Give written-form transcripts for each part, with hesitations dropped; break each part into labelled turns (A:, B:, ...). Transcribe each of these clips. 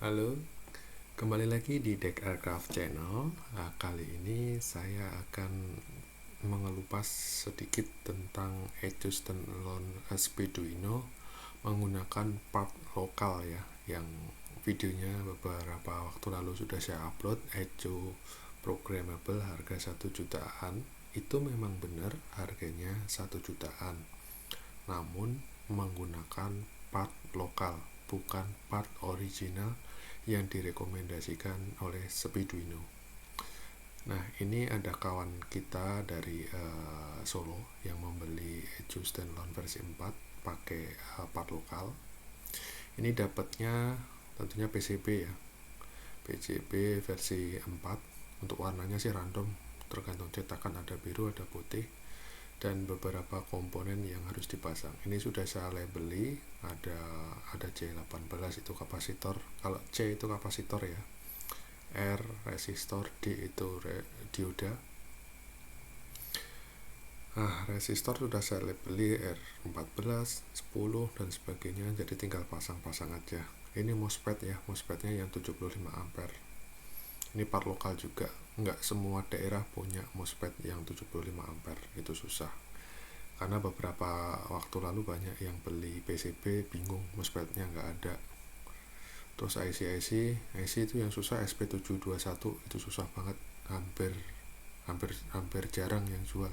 A: Halo, kembali lagi di Deck Aircraft Channel. Kali ini saya akan mengelupas sedikit tentang Echo Standalone Arduino menggunakan part lokal ya, yang videonya beberapa waktu lalu sudah saya upload. Echo programmable harga 1 jutaan. Itu memang benar harganya 1 jutaan, namun menggunakan part lokal, bukan part original yang direkomendasikan oleh Speeduino. Nah, ini ada kawan kita dari Solo yang membeli Echo Standalone versi 4 pakai part lokal. Ini dapatnya tentunya PCB ya, PCB versi 4. Untuk warnanya sih random, tergantung cetakan, ada biru, ada putih, dan beberapa komponen yang harus dipasang. Ini sudah saya labeli, ada C18 itu kapasitor. Kalau C itu kapasitor ya, R resistor, D itu dioda. Resistor sudah saya labeli R14, 10 dan sebagainya, jadi tinggal pasang-pasang aja. Ini MOSFET ya, MOSFET-nya yang 75 ampere. Ini part lokal juga, nggak semua daerah punya MOSFET yang 75 ampere, itu susah. Karena beberapa waktu lalu banyak yang beli PCB bingung MOSFET-nya nggak ada. Terus IC itu yang susah, SP721 itu susah banget, hampir jarang yang jual.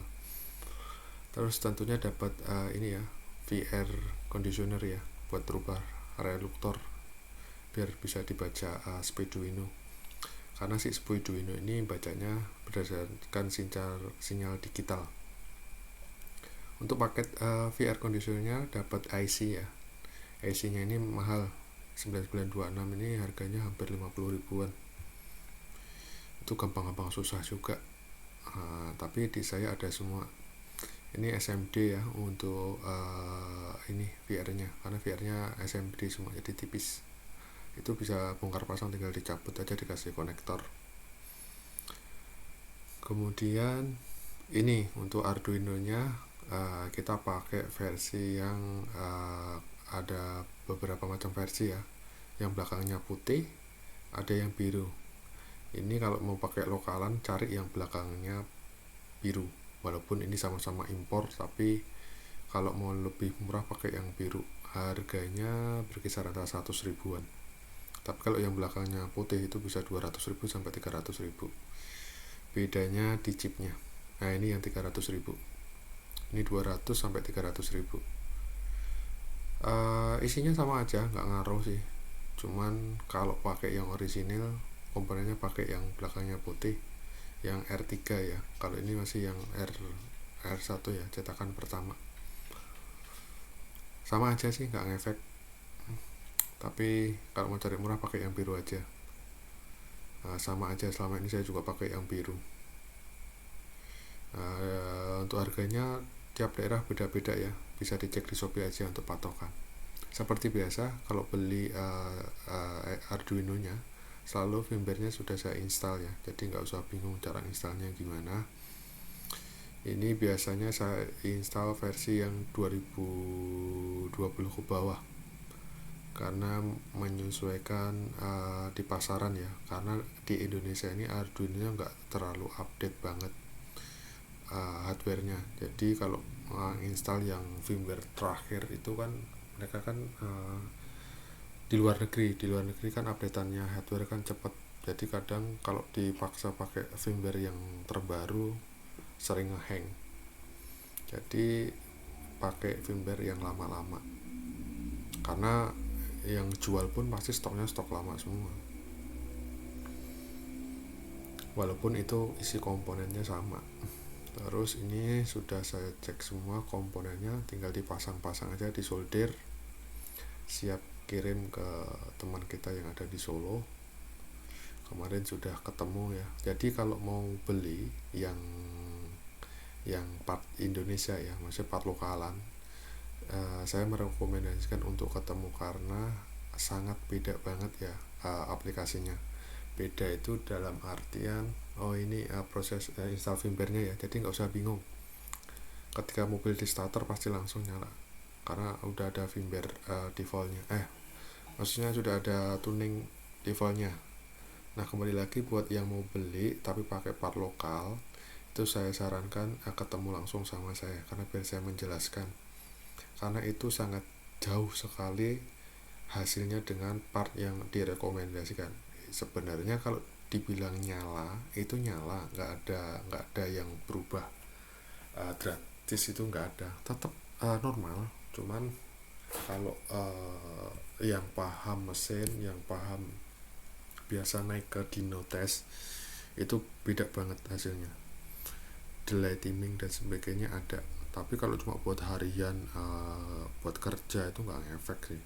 A: Terus tentunya dapat ini ya, VR conditioner ya, buat rubah reluktor biar bisa dibaca Speeduino. Karena si Speeduino ini bacanya berdasarkan sinyal digital. Untuk paket VR conditionernya dapat IC ya. IC-nya ini mahal, 9926 ini harganya hampir 50 ribuan. Itu gampang-gampang susah juga. Tapi di saya ada semua. Ini SMD ya untuk ini VR-nya, karena VR-nya SMD semua, jadi tipis. Itu bisa bongkar pasang, tinggal dicabut aja, dikasih konektor. Kemudian ini untuk Arduino-nya kita pakai versi yang ada beberapa macam versi ya. Yang belakangnya putih, ada yang biru. Ini kalau mau pakai lokalan cari yang belakangnya biru. Walaupun ini sama-sama impor, tapi kalau mau lebih murah pakai yang biru. Harganya berkisar antara 100 ribuan. Tapi kalau yang belakangnya putih itu bisa 200 ribu sampai 300 ribu. Bedanya di chipnya. Nah, ini yang 300 ribu. Ini 200 sampai 300 ribu. Isinya sama aja, nggak ngaruh sih. Cuman kalau pakai yang orisinil, komponennya pakai yang belakangnya putih, yang R3 ya. Kalau ini masih yang R1 ya, cetakan pertama. Sama aja sih, nggak ngefek. Tapi kalau mau cari murah pakai yang biru aja. Sama aja, selama ini saya juga pakai yang biru. Untuk harganya tiap daerah beda-beda ya, bisa dicek di Shopee aja untuk patokan. Seperti biasa, kalau beli Arduino-nya, selalu firmware-nya sudah saya install ya, jadi nggak usah bingung cara installnya gimana. Ini biasanya saya install versi yang 2020 ke bawah, karena menyesuaikan di pasaran ya, karena di Indonesia ini Arduino-nya nggak terlalu update banget hardware-nya. Jadi kalau install yang firmware terakhir itu kan mereka kan di luar negeri kan updateannya hardware kan cepat. Jadi kadang kalau dipaksa pakai firmware yang terbaru sering hang. Jadi pakai firmware yang lama-lama. Karena yang jual pun pasti stoknya stok lama semua. Walaupun itu isi komponennya sama. Terus ini sudah saya cek semua komponennya, tinggal dipasang-pasang aja, disolder, siap kirim ke teman kita yang ada di Solo. Kemarin sudah ketemu ya. Jadi kalau mau beli yang part Indonesia ya, maksudnya part lokalan, saya merekomendasikan untuk ketemu karena sangat beda banget ya aplikasinya. Beda itu dalam artian ini proses install firmware-nya ya, jadi nggak usah bingung. Ketika mobil di starter pasti langsung nyala karena udah ada firmware defaultnya, maksudnya sudah ada tuning levelnya. Nah, kembali lagi buat yang mau beli tapi pakai part lokal, itu saya sarankan ketemu langsung sama saya karena biar saya menjelaskan. Karena itu sangat jauh sekali hasilnya dengan part yang direkomendasikan. Sebenarnya kalau dibilang nyala, itu nyala, nggak ada yang berubah. Gratis itu nggak ada, tetap normal. Cuman kalau yang paham mesin, yang paham biasa naik ke dyno test, itu beda banget hasilnya. Delay timing dan sebagainya ada, tapi kalau cuma buat harian, buat kerja itu nggak ngefek sih,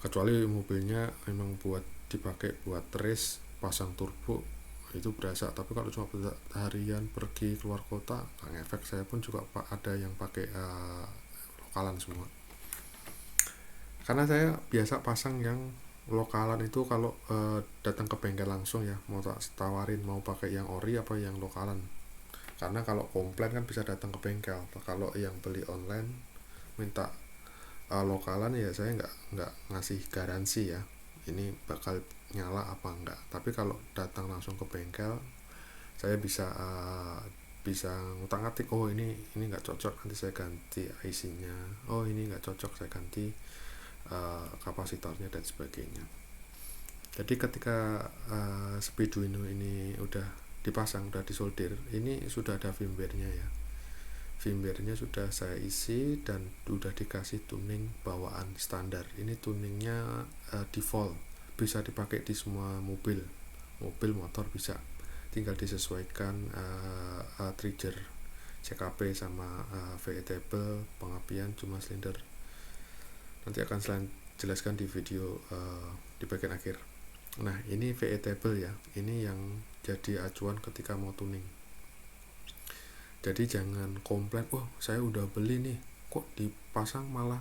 A: kecuali mobilnya memang buat dipakai buat race pasang turbo itu berasa. Tapi kalau cuma buat harian pergi keluar kota nggak ngefek. Saya pun juga ada yang pakai lokalan semua, karena saya biasa pasang yang lokalan itu kalau datang ke bengkel langsung ya, mau tawarin mau pakai yang ori apa yang lokalan. Karena kalau komplain kan bisa datang ke bengkel. Kalau yang beli online minta lokalan ya saya nggak ngasih garansi ya ini bakal nyala apa enggak. Tapi kalau datang langsung ke bengkel, saya bisa ngutak-ngatik, oh ini nggak cocok, nanti saya ganti IC-nya, oh ini nggak cocok, saya ganti kapasitornya dan sebagainya. Jadi ketika Speeduino ini udah dipasang, udah disolder, ini sudah ada firmware-nya ya. Firmware-nya sudah saya isi dan udah dikasih tuning bawaan standar. Ini tuningnya default, bisa dipakai di semua mobil motor bisa. Tinggal disesuaikan trigger CKP sama variable pengapian cuma silinder. Nanti akan jelaskan di video di bagian akhir. Nah, ini variable ya, ini yang jadi acuan ketika mau tuning. Jadi jangan komplain, oh saya udah beli nih kok dipasang malah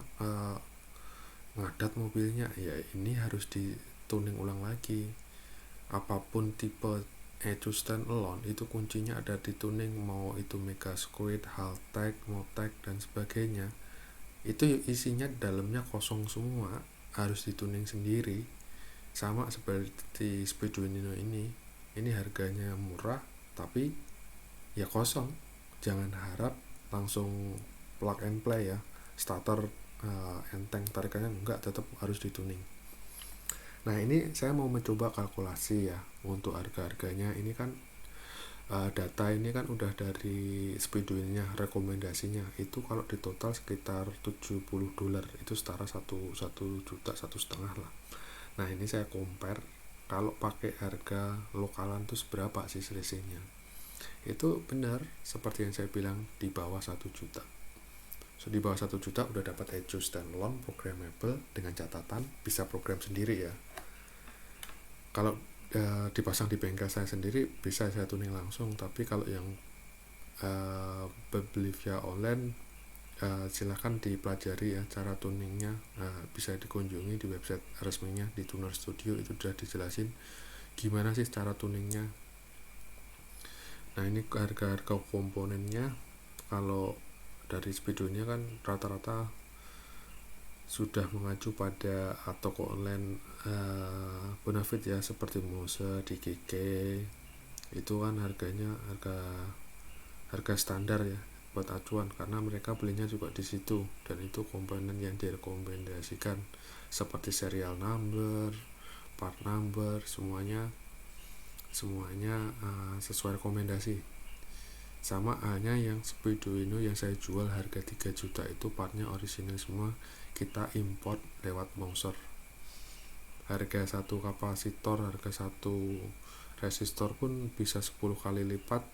A: ngadat mobilnya. Ya ini harus dituning ulang lagi. Apapun tipe ECU standalone itu kuncinya ada di tuning, mau itu Mega Squid, Haltech, Motec dan sebagainya. Itu isinya dalamnya kosong semua, harus dituning sendiri. Sama seperti Speeduino ini harganya murah tapi ya kosong. Jangan harap langsung plug and play ya, starter enteng tarikannya, enggak, tetap harus dituning. Nah, ini saya mau mencoba kalkulasi ya untuk harga-harganya. Ini kan data ini kan udah dari Speeduino rekomendasinya itu kalau di total sekitar $70, itu setara 1,5 juta lah. Nah, ini saya compare kalau pakai harga lokalan itu seberapa sih selisihnya. Itu benar seperti yang saya bilang, di bawah 1 juta. So, di bawah 1 juta udah dapat ECU standalone programmable dengan catatan bisa program sendiri ya. Kalau dipasang di bengkel saya sendiri bisa saya tuning langsung, tapi kalau yang beli via online silahkan dipelajari ya cara tuningnya. Bisa dikunjungi di website resminya di Tuner Studio, itu sudah dijelasin gimana sih cara tuningnya. Nah, ini harga-harga komponennya kalau dari Speeduino kan rata-rata sudah mengacu pada toko online Bonafit ya, seperti Mose, DGK. Itu kan harganya harga standar ya buat acuan, karena mereka belinya juga di situ, dan itu komponen yang direkomendasikan seperti serial number, part number, semuanya sesuai rekomendasi. Sama hanya yang Speeduino yang saya jual harga 3 juta itu partnya orisinal semua, kita import lewat Mouser. Harga satu kapasitor, harga satu resistor pun bisa 10 kali lipat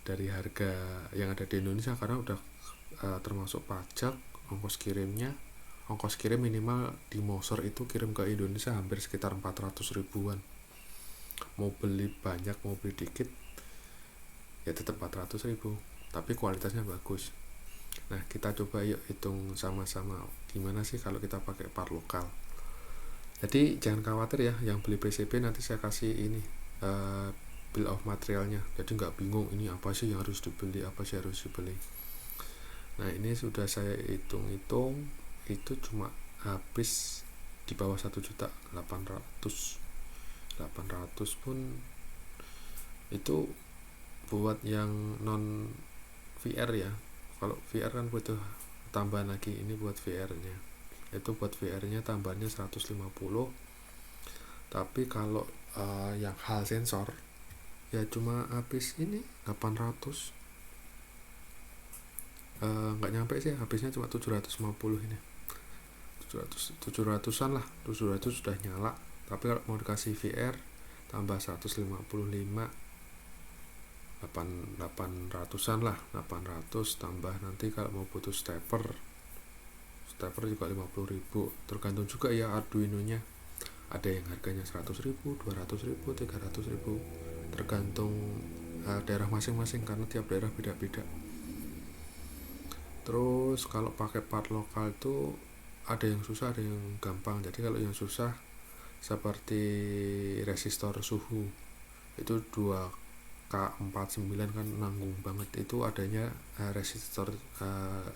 A: dari harga yang ada di Indonesia, karena udah termasuk pajak, ongkos kirimnya. Ongkos kirim minimal di Mouser itu kirim ke Indonesia hampir sekitar 400 ribuan. Mau beli banyak mau beli dikit ya tetap 400 ribu, tapi kualitasnya bagus. Nah, kita coba yuk hitung sama-sama gimana sih kalau kita pakai part lokal. Jadi jangan khawatir ya, yang beli PCB nanti saya kasih ini bill of materialnya, jadi nggak bingung ini apa sih yang harus dibeli, apa sih harus dibeli. Nah, ini sudah saya hitung-hitung, itu cuma habis di bawah 1.800.000. 800 pun itu buat yang non VR ya. Kalau VR kan butuh tambahan lagi, ini buat VR-nya. Itu buat VR-nya tambahannya 150. Tapi kalau yang hal sensor ya cuma habis ini 800. Nggak nyampe sih, habisnya cuma 750 ini. 700-an lah, 700 sudah nyala. Tapi kalau mau dikasih VR tambah 155, 800-an lah, 800 tambah nanti kalau mau butuh stepper juga 50.000. Tergantung juga ya Arduino nya, ada yang harganya 100.000, 200.000, 300.000, tergantung daerah masing-masing karena tiap daerah beda-beda. Terus kalau pakai part lokal itu ada yang susah, ada yang gampang. Jadi kalau yang susah seperti resistor suhu itu 2K49 kan nanggung banget. Itu adanya resistor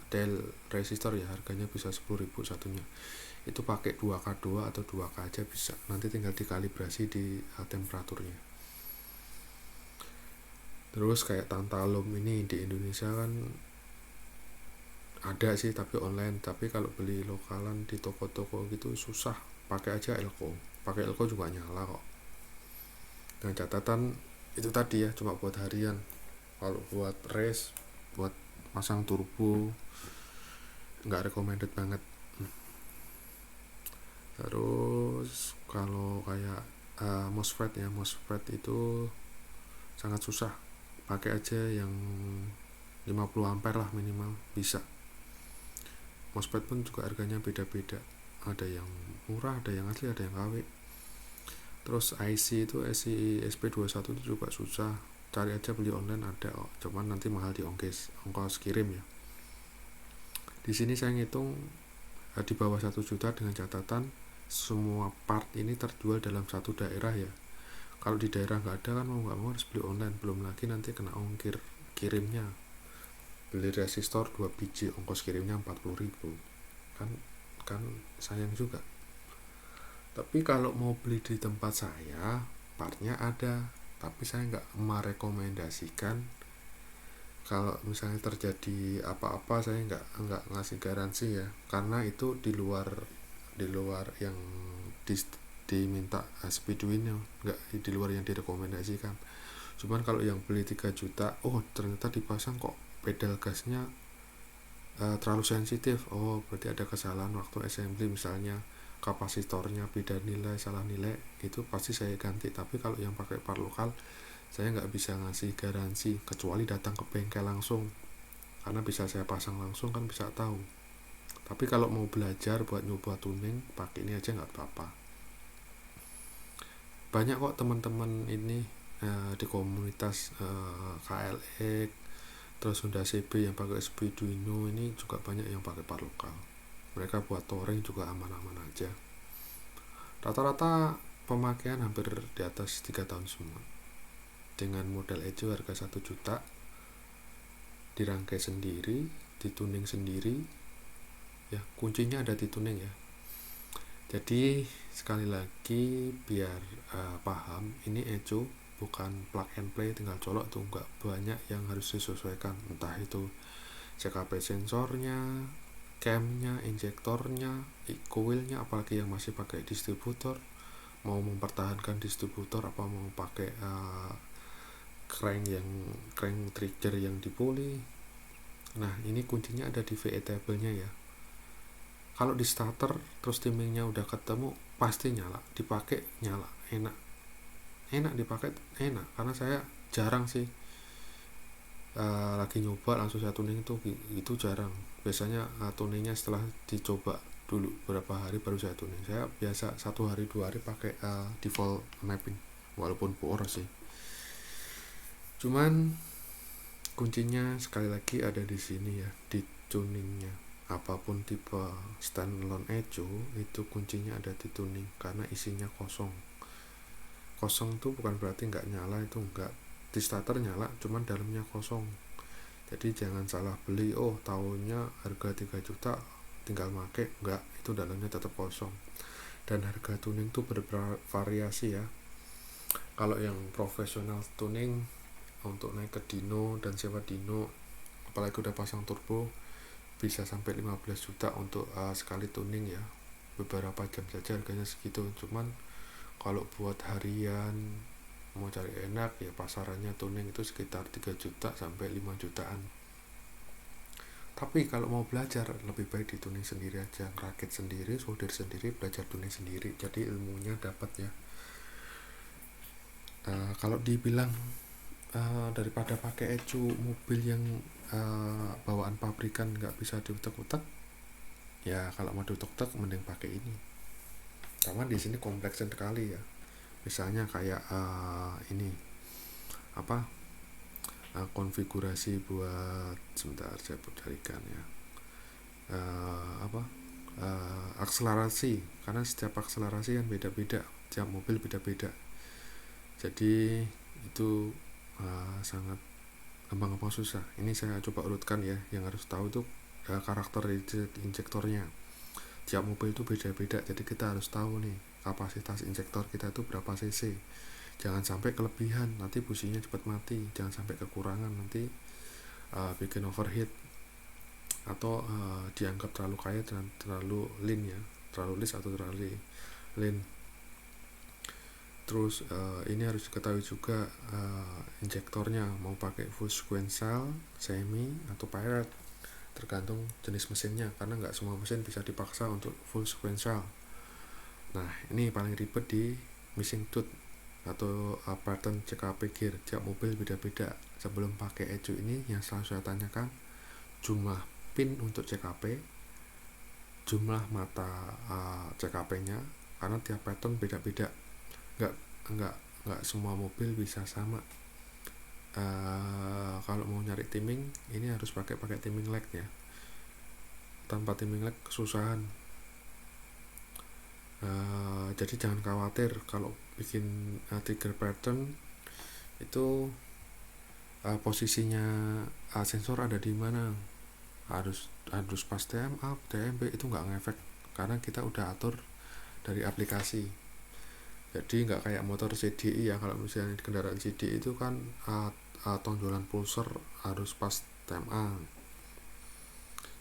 A: Dell resistor ya, harganya bisa 10.000 satunya. Itu pakai 2K2 atau 2K aja bisa. Nanti tinggal dikalibrasi di temperaturnya. Terus kayak tantalum ini di Indonesia kan ada sih tapi online, tapi kalau beli lokalan di toko-toko gitu susah. Pakai aja Elko, pakai Elko juga nyala kok. Dengan catatan itu tadi ya, cuma buat harian. Kalau buat race, buat pasang turbo nggak recommended banget. Terus kalau kayak MOSFET ya, MOSFET itu sangat susah. Pakai aja yang 50 ampere lah minimal bisa. MOSFET pun juga harganya beda-beda, ada yang murah, ada yang asli, ada yang KW. Terus IC itu IC SP21 itu juga susah, cari aja beli online ada kok, cuman nanti mahal di ongkos kirim ya. Di sini saya ngitung di bawah 1 juta dengan catatan semua part ini terjual dalam satu daerah ya. Kalau di daerah nggak ada kan mau nggak mau harus beli online, belum lagi nanti kena ongkir kirimnya. Beli resistor 2 biji ongkos kirimnya 40.000, kan sayang juga. Tapi kalau mau beli di tempat saya partnya ada, tapi saya nggak merekomendasikan. Kalau misalnya terjadi apa-apa saya nggak ngasih garansi ya, karena itu di luar yang diminta speedoinnya, nggak di luar yang direkomendasikan. Cuman kalau yang beli 3 juta, oh ternyata dipasang kok pedal gasnya terlalu sensitif, oh berarti ada kesalahan waktu assembly, misalnya kapasitornya beda nilai, salah nilai, itu pasti saya ganti. Tapi kalau yang pakai part lokal saya nggak bisa ngasih garansi kecuali datang ke bengkel langsung, karena bisa saya pasang langsung kan bisa tahu. Tapi kalau mau belajar buat nyoba tuning pakai ini aja nggak apa-apa. Banyak kok teman-teman ini di komunitas KLX terus Honda CB yang pakai Arduino ini juga banyak yang pakai part lokal. Mereka buat touring juga aman-aman aja. Rata-rata pemakaian hampir di atas 3 tahun semua. Dengan model Ejo harga 1 juta, dirangkai sendiri, dituning sendiri. Ya, kuncinya ada di tuning ya. Jadi sekali lagi biar paham, ini Ejo bukan plug and play tinggal colok tuh, enggak, banyak yang harus disesuaikan, entah itu CKP sensornya, camnya, injektornya, coilnya, apalagi yang masih pakai distributor, mau mempertahankan distributor apa mau pakai crank trigger yang dipuli. Nah ini kuncinya ada di VE table-nya ya. Kalau di starter terus timingnya udah ketemu pasti nyala, dipakai nyala, enak dipakai, enak. Karena saya jarang sih lagi nyoba langsung saya tuning itu jarang. Biasanya tuningnya setelah dicoba dulu beberapa hari baru saya tuning. Saya biasa 1 hari 2 hari pakai default mapping walaupun boros sih. Cuman kuncinya sekali lagi ada di sini ya, di tuningnya. Apapun tipe standalone Ejo itu kuncinya ada di tuning, karena isinya kosong tuh bukan berarti nggak nyala, itu nggak. Di starter nyala cuman dalamnya kosong. Jadi jangan salah beli, oh tahunnya harga 3 juta tinggal make, enggak, itu dalamnya tetap kosong. dan harga tuning itu bervariasi ya. Kalau yang profesional tuning untuk naik ke dyno dan sewa dyno, apalagi udah pasang turbo, bisa sampai 15 juta untuk sekali tuning ya. Beberapa jam saja harganya segitu. Cuman kalau buat harian mau cari enak ya, pasarannya tuning itu sekitar 3 juta sampai 5 jutaan. Tapi kalau mau belajar, lebih baik dituning sendiri aja, rakit sendiri, solder sendiri, belajar tuning sendiri, jadi ilmunya dapat ya. Kalau dibilang daripada pakai ecu mobil yang bawaan pabrikan nggak bisa diutek-utek, ya kalau mau diutek-utek mending pakai ini. Karena di sini kompleks sekali ya. Misalnya kayak ini apa? Konfigurasi buat, sebentar saya carikan ya. Akselerasi, karena setiap akselerasi kan beda-beda, setiap mobil beda-beda. Jadi itu sangat gampang susah. Ini saya coba urutkan ya. Yang harus tahu tuh karakter injektornya. Tiap mobil itu beda-beda, jadi kita harus tahu nih kapasitas injektor kita itu berapa cc. Jangan sampai kelebihan, nanti businya cepat mati. Jangan sampai kekurangan, nanti bikin overheat atau dianggap terlalu kaya dan terlalu lean ya, terlalu lean atau terlalu lean. Terus ini harus diketahui juga injektornya mau pakai full sequential, semi atau pirate, tergantung jenis mesinnya, karena nggak semua mesin bisa dipaksa untuk full sequential. Nah ini paling ribet di missing tooth atau pattern CKP gear. Tiap mobil beda-beda. Sebelum pakai ecu ini yang selalu saya tanyakan jumlah pin untuk CKP, jumlah mata CKP nya, karena tiap pattern beda-beda. Nggak semua mobil bisa sama. Kalau mau nyari timing ini harus pakai timing lag ya. Tanpa timing lag kesusahan. Jadi jangan khawatir kalau bikin trigger pattern itu posisinya sensor ada di mana, harus pas TM up, TMB itu nggak ngefek karena kita udah atur dari aplikasi. Jadi nggak kayak motor CDI ya. Kalau misalnya di kendaraan CDI itu kan tonjolan pulser harus pas TMA.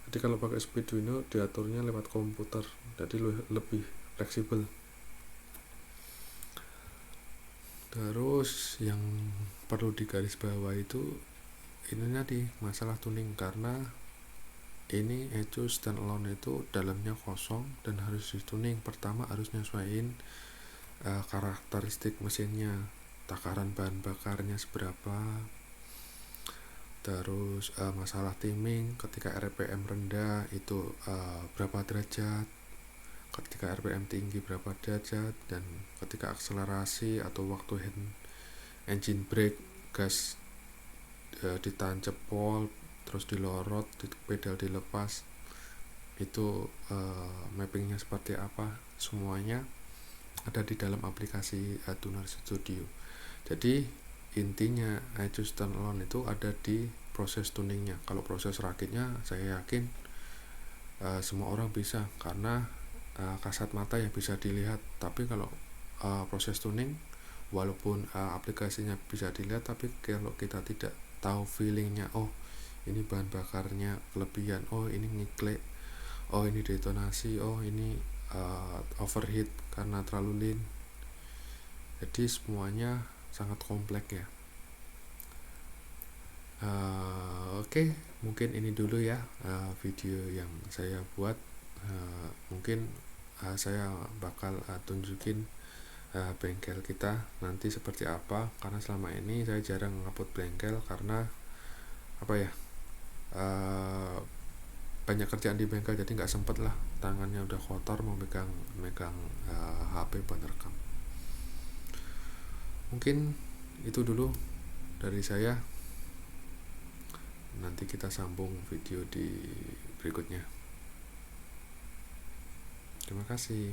A: Jadi kalau pakai Speeduino diaturnya lewat komputer, jadi lebih fleksibel. Terus yang perlu digarisbawahi itu ini tadi masalah tuning, karena ini ecu standalone itu dalamnya kosong dan harus dituning. Pertama harus nyesuaiin karakteristik mesinnya, takaran bahan bakarnya seberapa, terus masalah timing ketika RPM rendah itu berapa derajat, ketika RPM tinggi berapa derajat, dan ketika akselerasi atau waktu engine brake, gas ditahan jempol terus dilorot, pedal dilepas, itu mappingnya seperti apa, semuanya ada di dalam aplikasi Tuner Studio. Jadi intinya ecu standalone itu ada di proses tuningnya. Kalau proses rakitnya saya yakin semua orang bisa, karena kasat mata yang bisa dilihat. Tapi kalau proses tuning, walaupun aplikasinya bisa dilihat, tapi kalau kita tidak tahu feelingnya, oh ini bahan bakarnya kelebihan, oh ini ngiklik, oh ini detonasi, oh ini overheat karena terlalu lean. Jadi semuanya sangat kompleks ya. Oke, mungkin ini dulu ya video yang saya buat. Mungkin saya bakal tunjukin bengkel kita nanti seperti apa, karena selama ini saya jarang ngupload bengkel karena apa ya, banyak kerjaan di bengkel, jadi nggak sempet lah, tangannya udah kotor mau megang HP buat rekam. Mungkin itu dulu dari saya, nanti kita sambung video di berikutnya. Terima kasih.